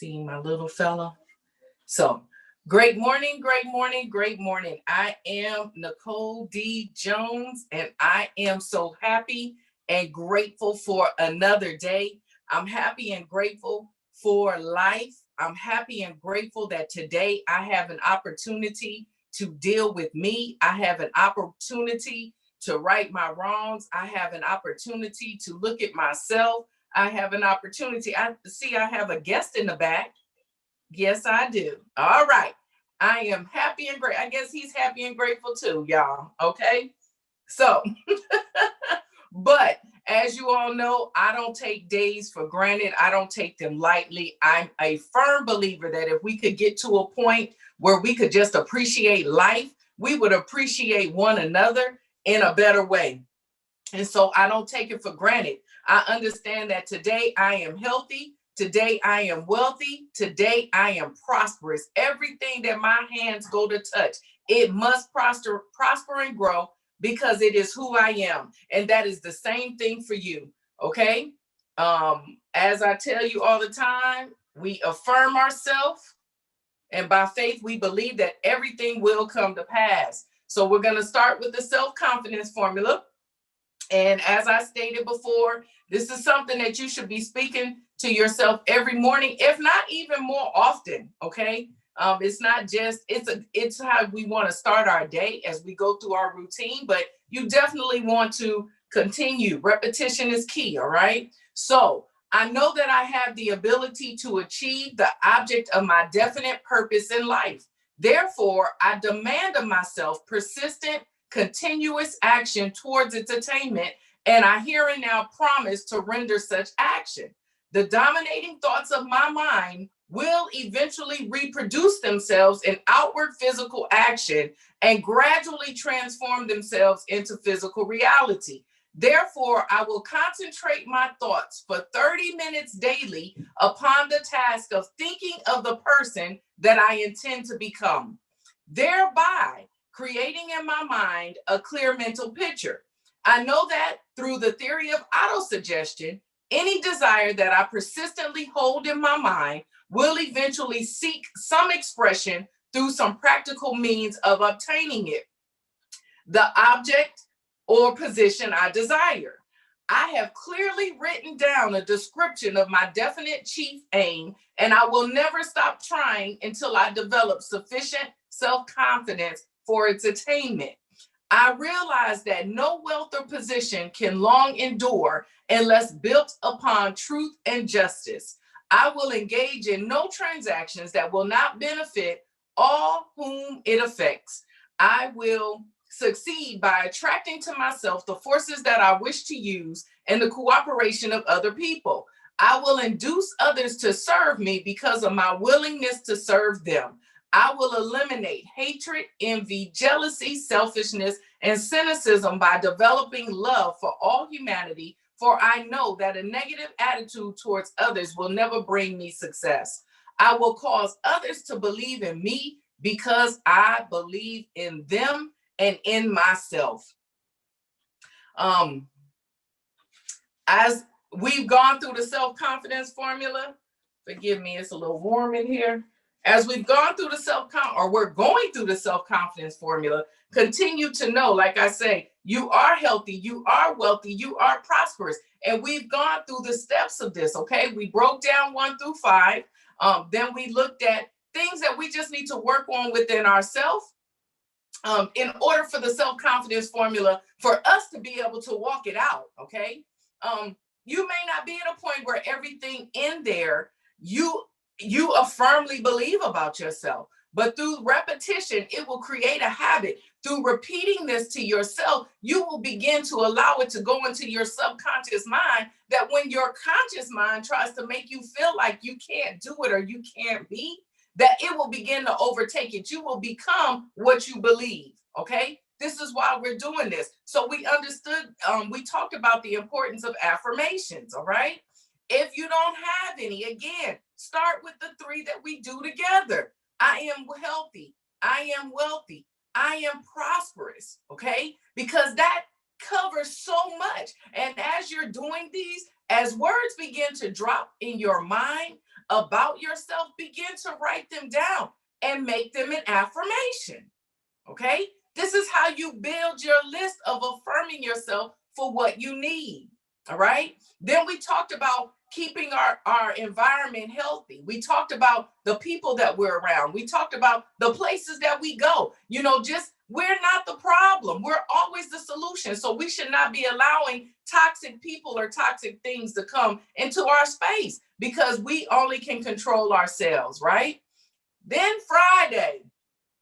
See my little fella. So, great morning, great morning, great morning. I am Nicole D. Jones, and I am so happy and grateful for another day. I'm happy and grateful for life. I'm happy and grateful that today I have an opportunity to deal with me. I have an opportunity to right my wrongs. I have an opportunity to look at myself. I have an opportunity. I have a guest in the back. Yes, I do. All right. I am happy and great. I guess he's happy and grateful too, y'all. Okay. So, but as you all know, I don't take days for granted. I don't take them lightly. I'm a firm believer that if we could get to a point where we could just appreciate life, we would appreciate one another in a better way. And so I don't take it for granted. I understand that today I am healthy. Today I am wealthy. Today I am prosperous. Everything that my hands go to touch, it must prosper and grow because it is who I am. And that is the same thing for you. Okay. As I tell you all the time, we affirm ourselves, and by faith, we believe that everything will come to pass. So we're going to start with the self-confidence formula. And as I stated before, this is something that you should be speaking to yourself every morning, if not even more often. Okay. It's not just, it's how we want to start our day as we go through our routine, but you definitely want to continue. Repetition is key. All right. So I know that I have the ability to achieve the object of my definite purpose in life. Therefore, I demand of myself persistent, continuous action towards its attainment, and I here and now promise to render such action. The dominating thoughts of my mind will eventually reproduce themselves in outward physical action and gradually transform themselves into physical reality. Therefore, I will concentrate my thoughts for 30 minutes daily upon the task of thinking of the person that I intend to become, thereby creating in my mind a clear mental picture. I know that through the theory of autosuggestion, any desire that I persistently hold in my mind will eventually seek some expression through some practical means of obtaining it, the object or position I desire. I have clearly written down a description of my definite chief aim, and I will never stop trying until I develop sufficient self-confidence for its attainment. I realize that no wealth or position can long endure unless built upon truth and justice. I will engage in no transactions that will not benefit all whom it affects. I will succeed by attracting to myself the forces that I wish to use and the cooperation of other people. I will induce others to serve me because of my willingness to serve them. I will eliminate hatred, envy, jealousy, selfishness, and cynicism by developing love for all humanity, for I know that a negative attitude towards others will never bring me success. I will cause others to believe in me because I believe in them and in myself. As we've gone through the self-confidence formula, forgive me, it's a little warm in here. As we've gone through we're going through the self-confidence formula, continue to know, like I say, you are healthy, you are wealthy, you are prosperous. And we've gone through the steps of this, okay? We broke down 1 through 5. Then we looked at things that we just need to work on within ourselves in order for the self-confidence formula for us to be able to walk it out, okay? You may not be at a point where everything in there you firmly believe about yourself, but through repetition, it will create a habit. Through repeating this to yourself, you will begin to allow it to go into your subconscious mind, that when your conscious mind tries to make you feel like you can't do it or you can't be, that it will begin to overtake it. You will become what you believe, okay? This is why we're doing this. So we understood, we talked about the importance of affirmations, all right? If you don't have any, again, start with the 3 that we do together. I am healthy. I am wealthy. I am prosperous, okay? Because that covers so much. And as you're doing these, as words begin to drop in your mind, about yourself, begin to write them down and make them an affirmation. Okay? This is how you build your list of affirming yourself for what you need. All right? Then we talked about keeping our environment healthy. We talked about the people that we're around. We talked about the places that we go. Just we're not the problem. We're always the solution. So we should not be allowing toxic people or toxic things to come into our space because we only can control ourselves, right? Then Friday.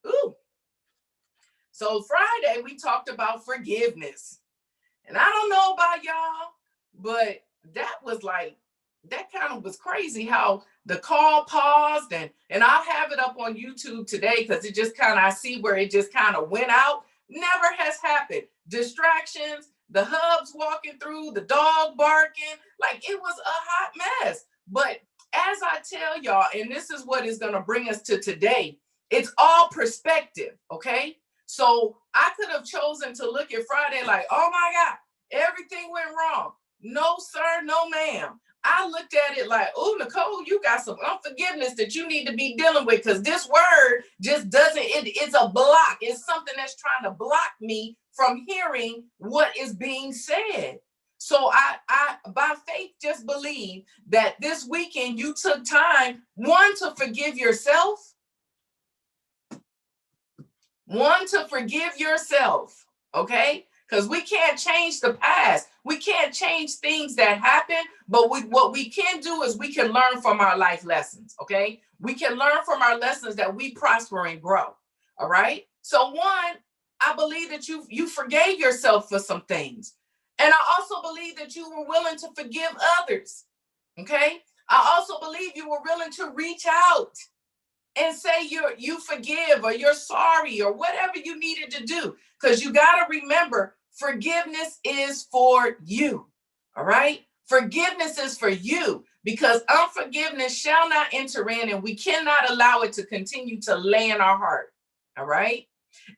Ooh. So Friday, we talked about forgiveness. And I don't know about y'all, but that kind of was crazy how the call paused and I'll have it up on YouTube today because it just kind of, I see where it just kind of went out. Never has happened. Distractions, the hubs walking through, the dog barking, like it was a hot mess. But as I tell y'all, and this is what is going to bring us to today, it's all perspective, okay? So I could have chosen to look at Friday like, oh my God, everything went wrong. No, sir, no, ma'am. I looked at it like, oh, Nicole, you got some unforgiveness that you need to be dealing with because this word just it's a block. It's something that's trying to block me from hearing what is being said. So I by faith, just believe that this weekend you took time, one, to forgive yourself, okay? Because we can't change the past. We can't change things that happen, but what we can do is we can learn from our life lessons, okay? We can learn from our lessons that we prosper and grow, all right? So one, I believe that you forgave yourself for some things. And I also believe that you were willing to forgive others, okay? I also believe you were willing to reach out and say you forgive or you're sorry or whatever you needed to do. Because you got to remember, forgiveness is for you. All right? Forgiveness is for you because unforgiveness shall not enter in and we cannot allow it to continue to lay in our heart. All right?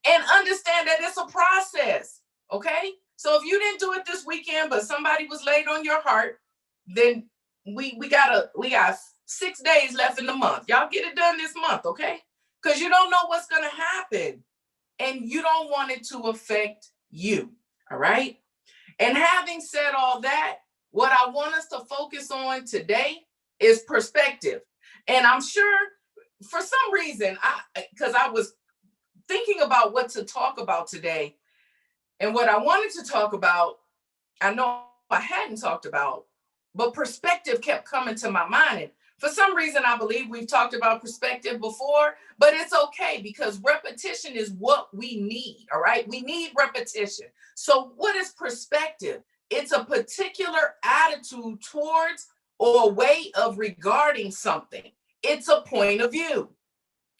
And understand that it's a process. Okay? So if you didn't do it this weekend, but somebody was laid on your heart, then we got 6 days left in the month. Y'all get it done this month, okay? Because you don't know what's going to happen. And you don't want it to affect you, all right? And having said all that, what I want us to focus on today is perspective. And I'm sure for some reason, because I was thinking about what to talk about today, and what I wanted to talk about, I know I hadn't talked about, but perspective kept coming to my mind. And for some reason, I believe we've talked about perspective before, but it's okay because repetition is what we need, all right? We need repetition. So what is perspective? It's a particular attitude towards or a way of regarding something. It's a point of view,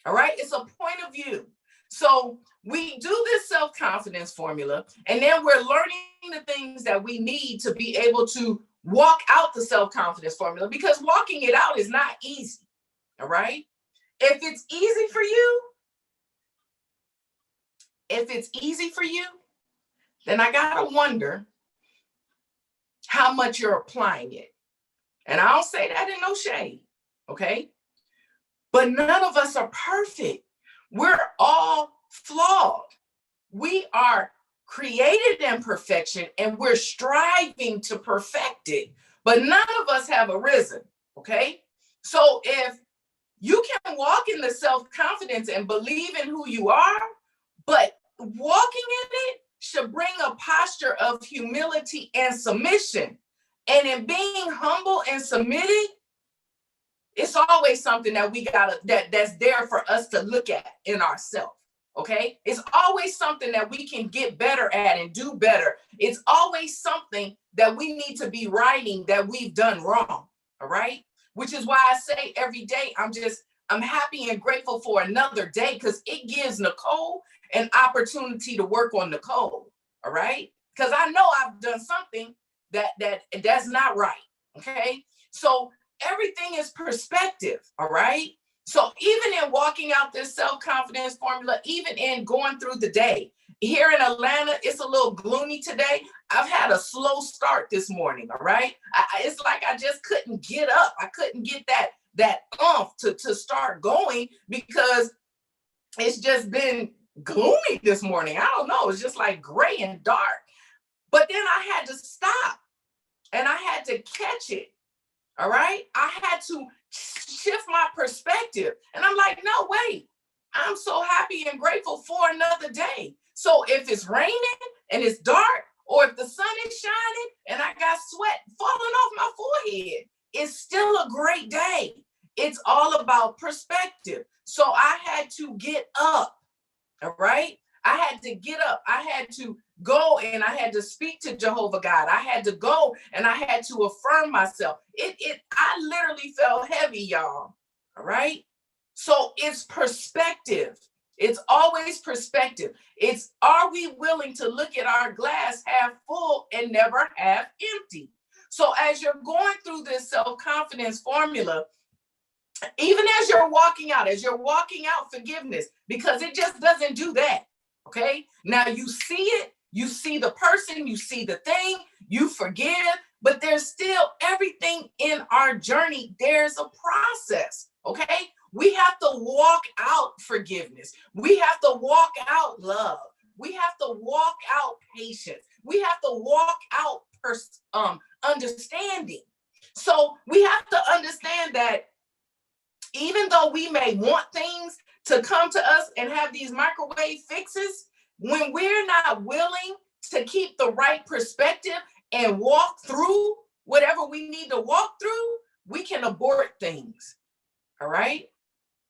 all right? It's a point of view. So we do this self-confidence formula, and then we're learning the things that we need to be able to walk out the self-confidence formula because walking it out is not easy, all right? If it's easy for you, then I gotta wonder how much you're applying it. And I don't say that in no shade, okay? But none of us are perfect. We're all flawed. We are created in perfection and we're striving to perfect it, but none of us have arisen, okay? So if you can walk in the self-confidence and believe in who you are, but walking in it should bring a posture of humility and submission. And in being humble and submitted, it's always something that we gotta, that's there for us to look at in ourselves. Okay, it's always something that we can get better at and do better. It's always something that we need to be righting that we've done wrong. All right, which is why I say every day I'm happy and grateful for another day because it gives Nicole an opportunity to work on Nicole. All right, because I know I've done something that's not right. Okay, so everything is perspective. All right. So even in walking out this self-confidence formula, even in going through the day, here in Atlanta, it's a little gloomy today. I've had a slow start this morning, all right? It's like I just couldn't get up. I couldn't get that that to start going, because it's just been gloomy this morning. I don't know. It's just like gray and dark. But then I had to stop and I had to catch it. All right. I had to shift my perspective. And I'm like, no, wait, I'm so happy and grateful for another day. So if it's raining and it's dark, or if the sun is shining and I got sweat falling off my forehead, it's still a great day. It's all about perspective. So I had to get up. All right. I had to get up. I had to go and I had to speak to Jehovah God. I had to go and I had to affirm myself. I literally felt heavy, y'all. All right. So it's perspective. It's always perspective. It's, are we willing to look at our glass half full and never half empty? So as you're going through this self-confidence formula, even as you're walking out forgiveness, because it just doesn't do that. Okay. Now you see it, you see the person, you see the thing, you forgive, but there's still everything in our journey. There's a process. Okay. We have to walk out forgiveness. We have to walk out love. We have to walk out patience. We have to walk out understanding. So we have to understand that even though we may want things to come to us and have these microwave fixes, when we're not willing to keep the right perspective and walk through whatever we need to walk through, we can abort things. All right.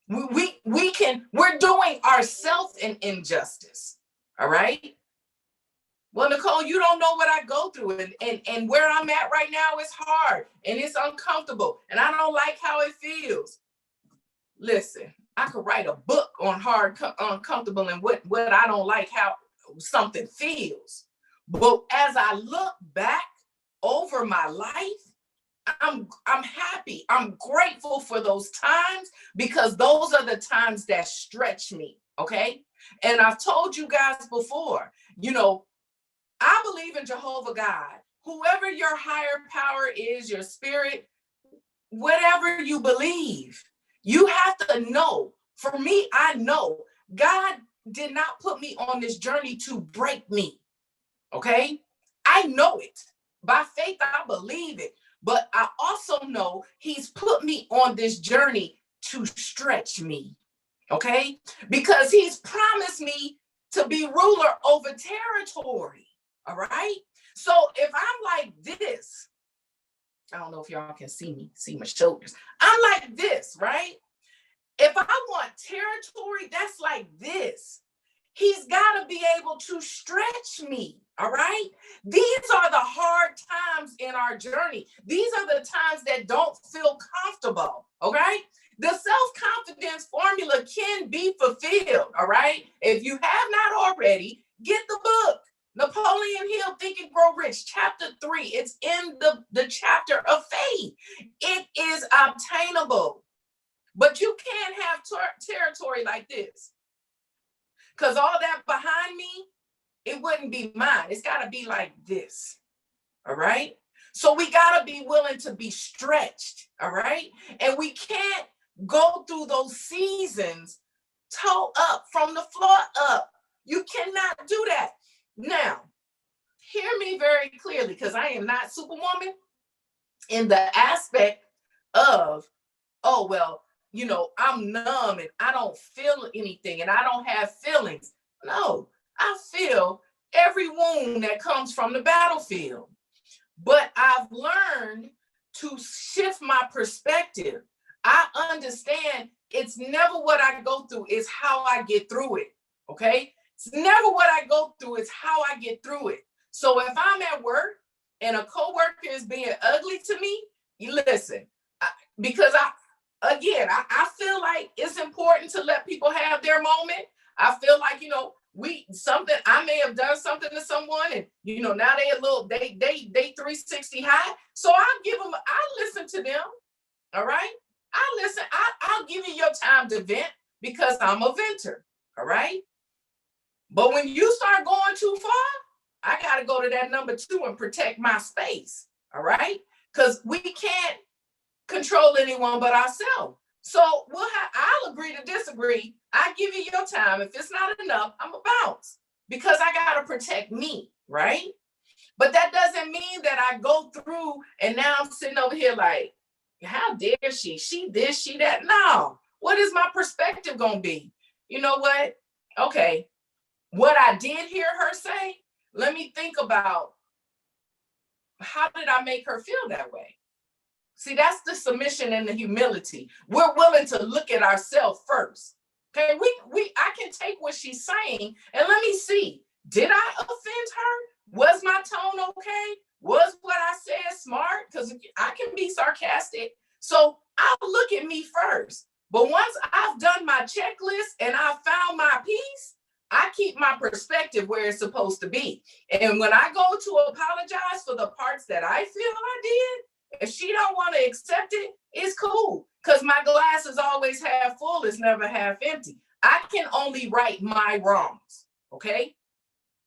We're doing ourselves an injustice. All right. Well, Nicole, you don't know what I go through, and where I'm at right now is hard and it's uncomfortable and I don't like how it feels. Listen, I could write a book on hard, uncomfortable, and what I don't like how something feels. But as I look back over my life, I'm happy. I'm grateful for those times, because those are the times that stretch me. Okay. And I've told you guys before, I believe in Jehovah God, whoever your higher power is, your spirit, whatever you believe. You have to know. For me, I know God did not put me on this journey to break me. Okay? I know it. By faith, I believe it. But I also know he's put me on this journey to stretch me. Okay? Because he's promised me to be ruler over territory. All right? So if I'm like this, I don't know if y'all can see my shoulders. I'm like this, right? If I want territory, that's like this. He's got to be able to stretch me, all right? These are the hard times in our journey. These are the times that don't feel comfortable, all right? The self-confidence formula can be fulfilled, all right? If you have not already, get the book. Napoleon Hill, Think and Grow Rich, chapter 3. It's in the chapter of faith. It is obtainable. But you can't have territory like this, because all that behind me, it wouldn't be mine. It's got to be like this. All right. So we got to be willing to be stretched. All right. And we can't go through those seasons toe up from the floor up. You cannot do that. Now, hear me very clearly, because I am not Superwoman in the aspect of, oh, well, I'm numb and I don't feel anything and I don't have feelings. No, I feel every wound that comes from the battlefield. But I've learned to shift my perspective. I understand it's never what I go through, it's how I get through it. Okay? It's never what I go through, it's how I get through it. So if I'm at work and a coworker is being ugly to me, you listen, because I feel like it's important to let people have their moment. I feel like, I may have done something to someone and, now they 360 high. So I listen to them. All right. I'll give you your time to vent, because I'm a venter. All right. But when you start going too far, I got to go to that number 2 and protect my space. All right. Because we can't control anyone but ourselves. So I'll agree to disagree. I give you your time. If it's not enough, I'm going to bounce because I got to protect me, right? But that doesn't mean that I go through and now I'm sitting over here like, how dare she? She this, she that. No. What is my perspective going to be? You know what? Okay. What I did hear her say, let me think about how did I make her feel that way? See, that's the submission and the humility. We're willing to look at ourselves first. Okay, I can take what she's saying and let me see. Did I offend her? Was my tone okay? Was what I said smart? Because I can be sarcastic. So I'll look at me first. But once I've done my checklist and I've found my peace, I keep my perspective where it's supposed to be. And when I go to apologize for the parts that I feel I did, if she don't want to accept it, it's cool. Because my glass is always half full, it's never half empty. I can only right my wrongs, okay?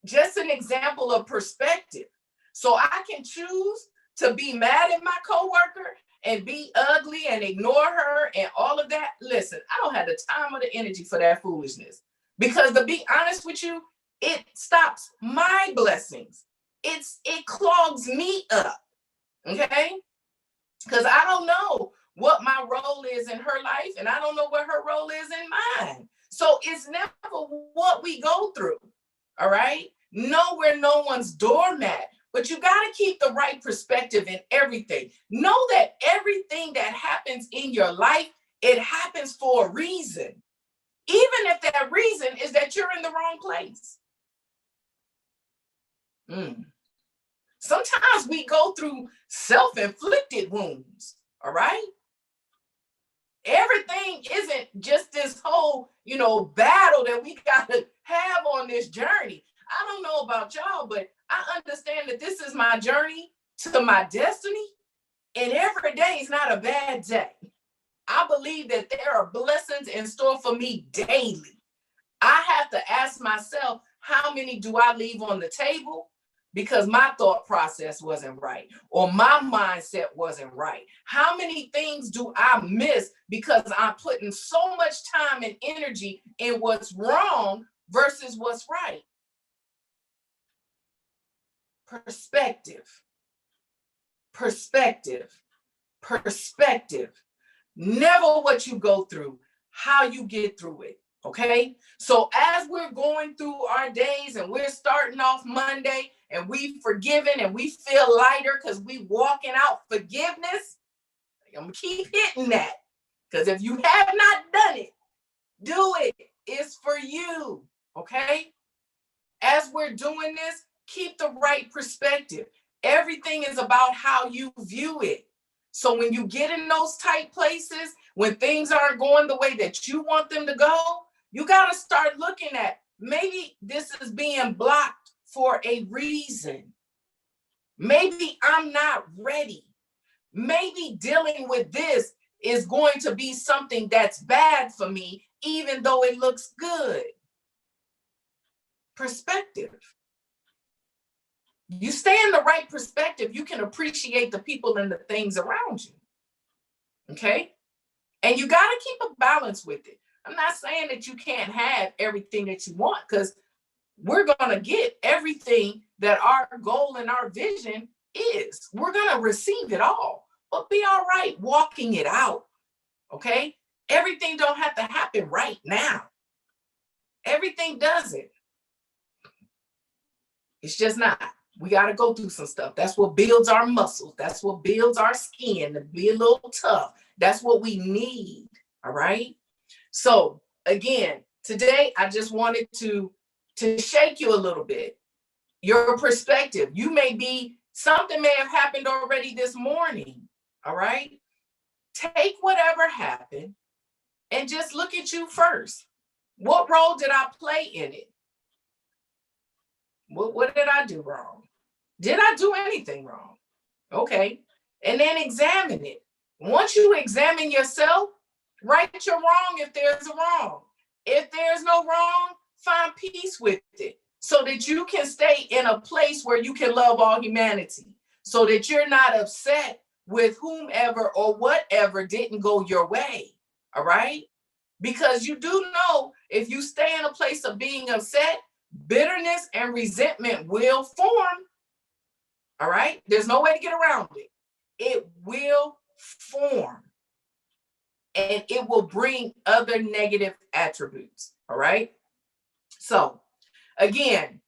Just an example of perspective. So I can choose to be mad at my coworker and be ugly and ignore her and all of that. Listen, I don't have the time or the energy for that foolishness. Because to be honest with you, it stops my blessings. It clogs me up, okay? Because I don't know what my role is in her life, and I don't know what her role is in mine. So it's never what we go through, all right? No, we're no one's doormat, but you got to keep the right perspective in everything. Know that everything that happens in your life, it happens for a reason. Even if that reason is that you're in the wrong place. Sometimes we go through self-inflicted wounds, all right? Everything isn't just this whole, battle that we got to have on this journey. I don't know about y'all, but I understand that this is my journey to my destiny, and every day is not a bad day. I believe that there are blessings in store for me daily. I have to ask myself, how many do I leave on the table? Because my thought process wasn't right, or my mindset wasn't right. How many things do I miss because I'm putting so much time and energy in what's wrong versus what's right? Perspective. Never what you go through, how you get through it. Okay. So as we're going through our days and we're starting off Monday and we've forgiven and we feel lighter because we walking out forgiveness, I'm gonna keep hitting that. Because if you have not done it, do it. It's for you. Okay. As we're doing this, keep the right perspective. Everything is about how you view it. So when you get in those tight places, when things aren't going the way that you want them to go, you got to start looking at, maybe this is being blocked for a reason. Maybe I'm not ready. Maybe dealing with this is going to be something that's bad for me, even though it looks good. Perspective. You stay in the right perspective, you can appreciate the people and the things around you. Okay? And you got to keep a balance with it. I'm not saying that you can't have everything that you want, because we're going to get everything that our goal and our vision is. We're going to receive it all, but be all right walking it out. Okay? Everything don't have to happen right now. Everything doesn't. It's just not. We got to go through some stuff. That's what builds our muscles. That's what builds our skin to be a little tough. That's what we need. All right. So again, today I just wanted to shake you a little bit. Your perspective. Something may have happened already this morning. All right. Take whatever happened and just look at you first. What role did I play in it? What did I do wrong? Did I do anything wrong? Okay. And then examine it. Once you examine yourself, right your wrong if there's a wrong. If there's no wrong, find peace with it so that you can stay in a place where you can love all humanity, so that you're not upset with whomever or whatever didn't go your way. All right. Because you do know if you stay in a place of being upset, bitterness and resentment will form. All right. There's no way to get around it. It will form and it will bring other negative attributes. All right. So, again,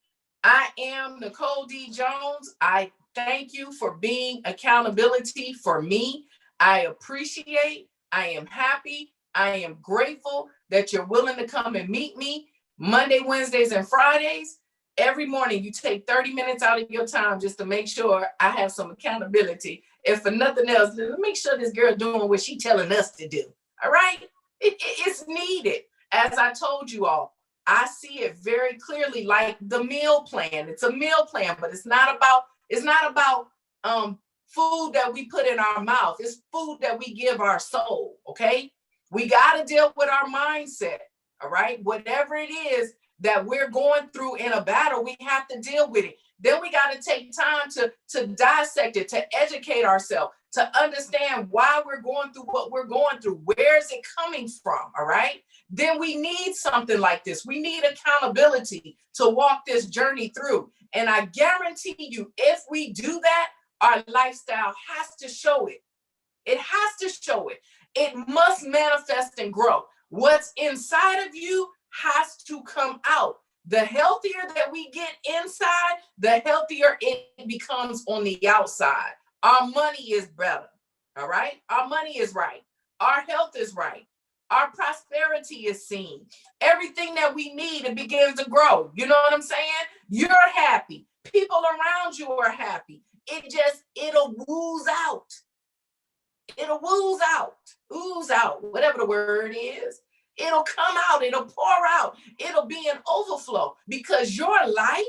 I am Nicole D. Jones. I thank you for being accountability for me. I appreciate, I am happy, I am grateful that you're willing to come and meet me Monday, Wednesdays, and Fridays. Every morning, you take 30 minutes out of your time just to make sure I have some accountability. If for nothing else, make sure this girl doing what she's telling us to do. All right? It's needed. As I told you all, I see it very clearly like the meal plan. It's a meal plan, but it's not about food that we put in our mouth. It's food that we give our soul, okay? We got to deal with our mindset, all right? Whatever it is that we're going through in a battle, we have to deal with it. Then we got to take time to dissect it, to educate ourselves, to understand why we're going through what we're going through. Where is it coming from, all right? Then we need something like this. We need accountability to walk this journey through. And I guarantee you, if we do that, our lifestyle has to show it. It has to show it. It must manifest and grow. What's inside of you has to come out. The healthier that we get inside, the healthier it becomes on the outside. Our money is better, all right? Our money is right. Our health is right. Our prosperity is seen. Everything that we need, it begins to grow. You know what I'm saying? You're happy. People around you are happy. It'll ooze out. It'll ooze out, whatever the word is. It'll come out, it'll pour out, it'll be an overflow because your life,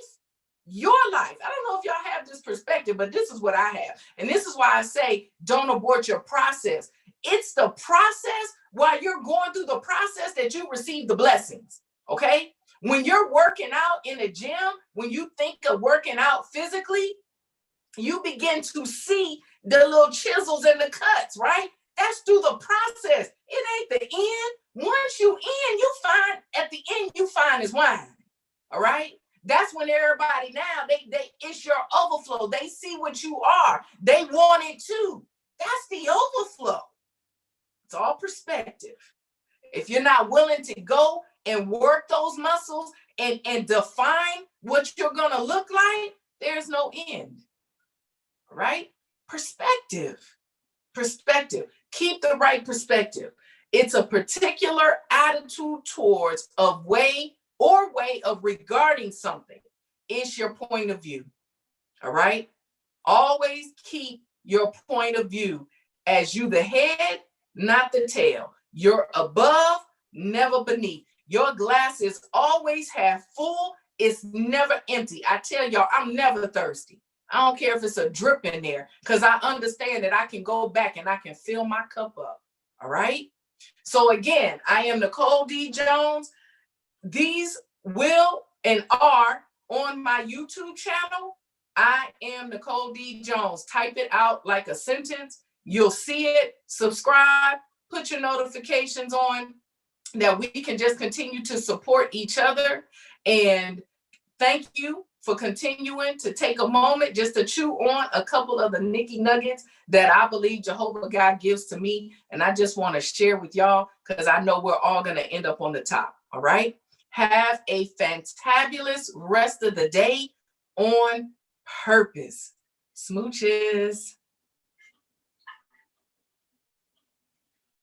I don't know if y'all have this perspective, but this is what I have. And this is why I say, don't abort your process. It's the process while you're going through the process that you receive the blessings, okay? When you're working out in a gym, when you think of working out physically, you begin to see the little chisels and the cuts, right? That's through the process. It ain't the end. Once you in, you find at the end, you find is wine. All right. That's when everybody now, it's your overflow. They see what you are. They want it too. That's the overflow. It's all perspective. If you're not willing to go and work those muscles and define what you're going to look like, there's no end. All right. Perspective. Keep the right perspective. It's a particular attitude towards a way of regarding something. It's your point of view. All right. Always keep your point of view as you the head, not the tail. You're above, never beneath. Your glass is always half full. It's never empty. I tell y'all, I'm never thirsty. I don't care if it's a drip in there because I understand that I can go back and I can fill my cup up. All right. So again, I am Nicole D. Jones. These will and are on my YouTube channel. I am Nicole D. Jones. Type it out like a sentence. You'll see it. Subscribe. Put your notifications on that we can just continue to support each other. And thank you for continuing to take a moment just to chew on a couple of the Nikki nuggets that I believe Jehovah God gives to me. And I just want to share with y'all because I know we're all going to end up on the top. All right. Have a fantabulous rest of the day on purpose. Smooches.